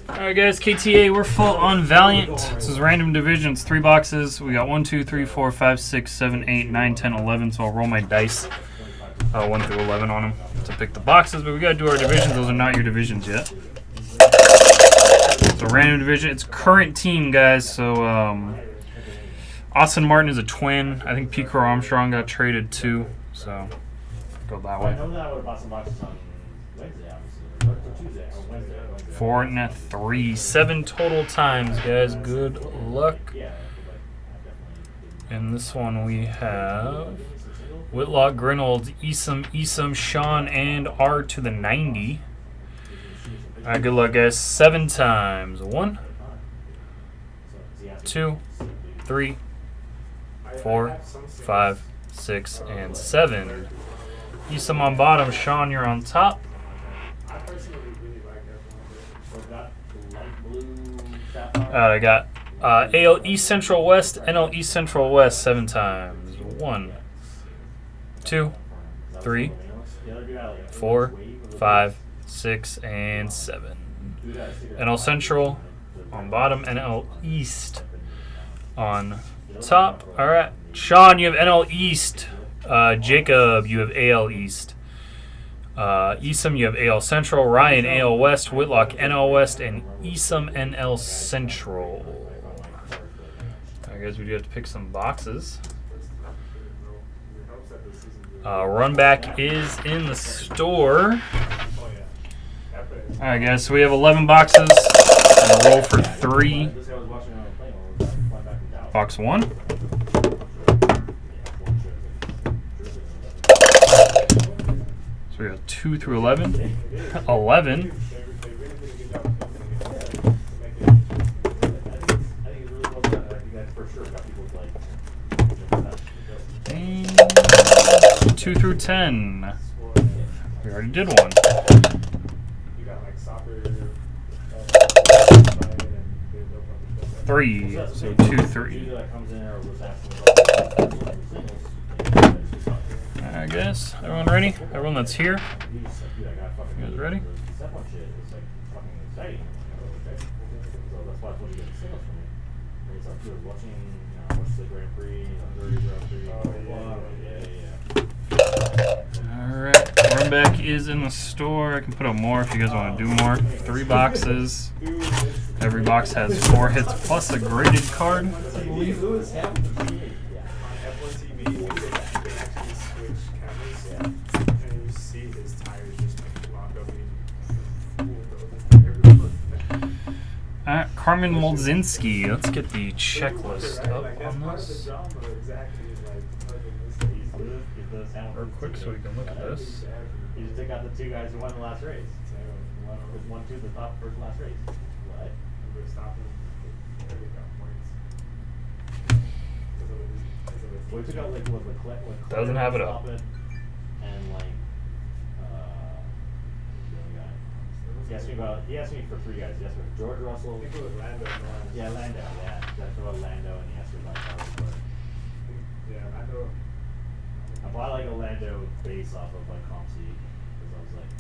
Alright guys, KTA, we're full on Valiant. This is random divisions, 3 boxes. We got 1, 2, 3, 4, 5, 6, 7, 8, 9, 10, 11. So I'll roll my dice 1 through 11 on them to pick the boxes. But we gotta do our divisions. Those are not your divisions yet. So random division. It's current team, guys. So Austin Martin is a twin. I think Pico Armstrong got traded too. So go that way. 4 and 3, 7 total times, guys. Good luck. In this one we have Whitlock, Grinold, Esom, Sean, and R to the 90. All right, good luck, guys. 7 times. 1, 2, 3, 4, 5, 6, and 7. Esom on bottom. Sean, you're on top. I got AL East Central West, NL East Central West 7 times. 1, 2, 3, 4, 5, 6, and 7. NL Central on bottom, NL East on top. All right, Sean, you have NL East. Jacob, you have AL East. Esom, you have AL Central. Ryan, AL West. Whitlock, NL West. And Esom, NL Central. Alright, guys, we do have to pick some boxes. Run back is in the store. Alright, guys, so we have 11 boxes. I'm gonna roll for 3. Box 1. We got 2 through 11. 11. And 2 through 10. We already did one. 3. So 2, 3. I guess. Everyone ready? Everyone that's here? You guys ready? Alright, run back is in the store. I can put up more if you guys want to do more. 3 boxes. Every box has 4 hits plus a graded card, I believe. Carmen Molzinski. Let's get the checklist up on this. Real quick so we can look at this. You just took out the 2 guys who won the last race. One, 2, the top first last race. What? We took out like what the doesn't have it up. And like he asked me for 3 guys. He asked me for George Russell. I think it was Lando. Yeah, Lando. Yeah, that's about Lando, and he asked me about Charlie Clark. Yeah, Lando. I bought like a Lando base off of like ComC because I was like,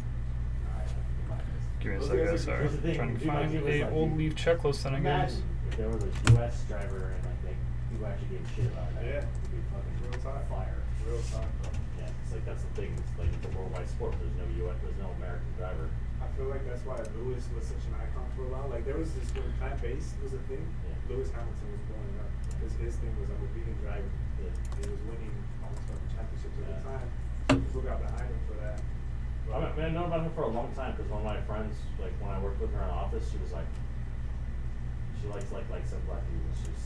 alright, I can buy this. Give me a second, guys. Sorry. Trying to find a old leaf checklist, then I guess. If there was a U.S. driver and like people actually gave a shit about that, it would be fucking real fire. Real talk, bro. Yeah, it's like that's the thing. It's like it's a worldwide sport. There's no U.S. There's no American driver. I feel like that's why Lewis was such an icon for a while. Like there was this when plant-based was a thing. Yeah. Lewis Hamilton was blowing up because his thing was I'm a vegan driver. Yeah. He was winning almost fucking championships at the time. So people got behind him for that. I've known about him for a long time because one of my friends, like when I worked with her in office, she was like, she likes some black people. She's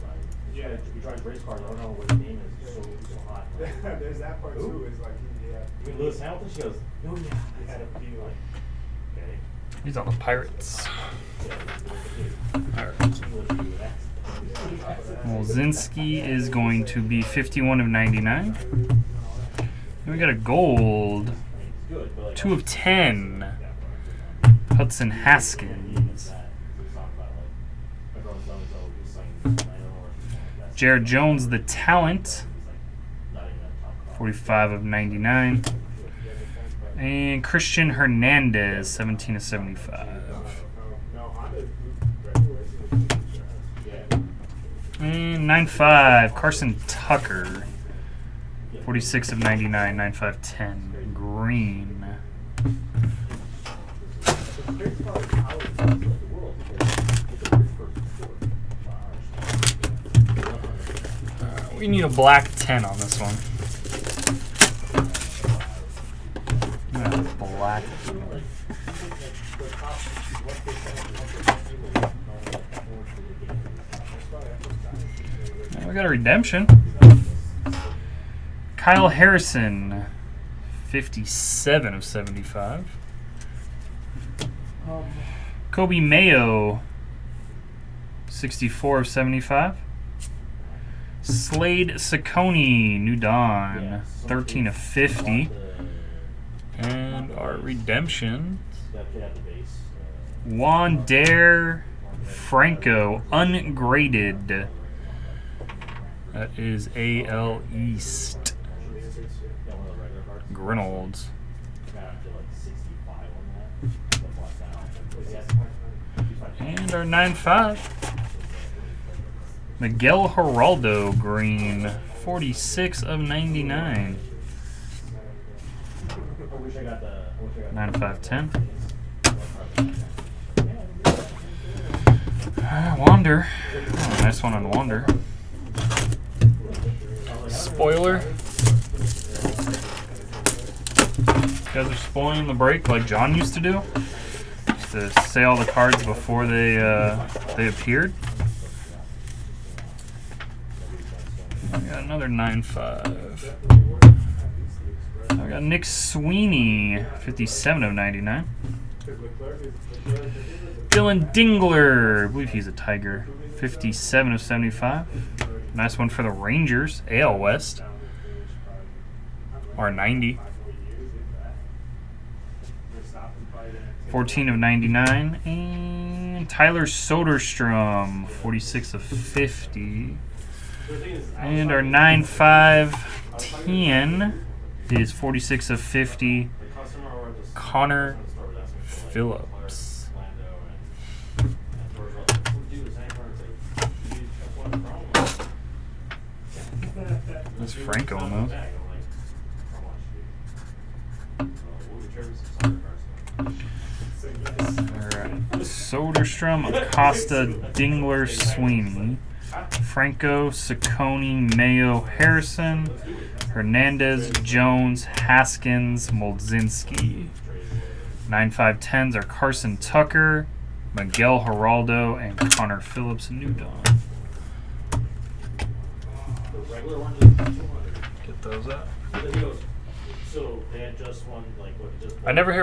like, yeah. He drives race cars. I don't know what his name is. It's so hot. There's that part too. It's like you mean Lewis Hamilton? She goes, oh yeah. He had a feel like. Okay. He's on the Pirates. Molzinski is going to be 51 of 99. And we got a gold. 2 of 10. Hudson Haskins. Jared Jones, the talent. 45 of 99. And Christian Hernandez, 17 of 75. No, Honda regular racing. And 9.5, Carson Tucker, 46 of 99, 9.510, green. We need a black 10 on this one. Yeah, black. We got a redemption. Kyle Harrison, 57 of 75. Kobe Mayo, 64 of 75. Slade Ciccone, New Dawn, 13 of 50. And our redemption, Juan Dare Franco, ungraded. That is AL East. Grinolds. And our 9.5. Miguel Geraldo, green, 46 of 99. 9.510. Wander. Oh, nice one on Wander. Spoiler. You guys are spoiling the break like John used to do. Used to say all the cards before they appeared. I got another 9.5. I got Nick Sweeney, 57 of 99. Dylan Dingler, I believe he's a Tiger, 57 of 75. Nice one for the Rangers, AL West. Or 90. 14 of 99. And Tyler Soderstrom, 46 of 50. And our 9.510 is 46 of 50. Connor Phillips. That's Franco on those. Alright. Soderstrom, Acosta, Dingler, Sweeney. Franco, Ciccone, Mayo, Harrison, Hernandez, Jones, Haskins, Moldzinski. 9.510s are Carson Tucker, Miguel Geraldo, and Connor Phillips, New Dawn. Get those up. So they had just one, like, what, just I never hear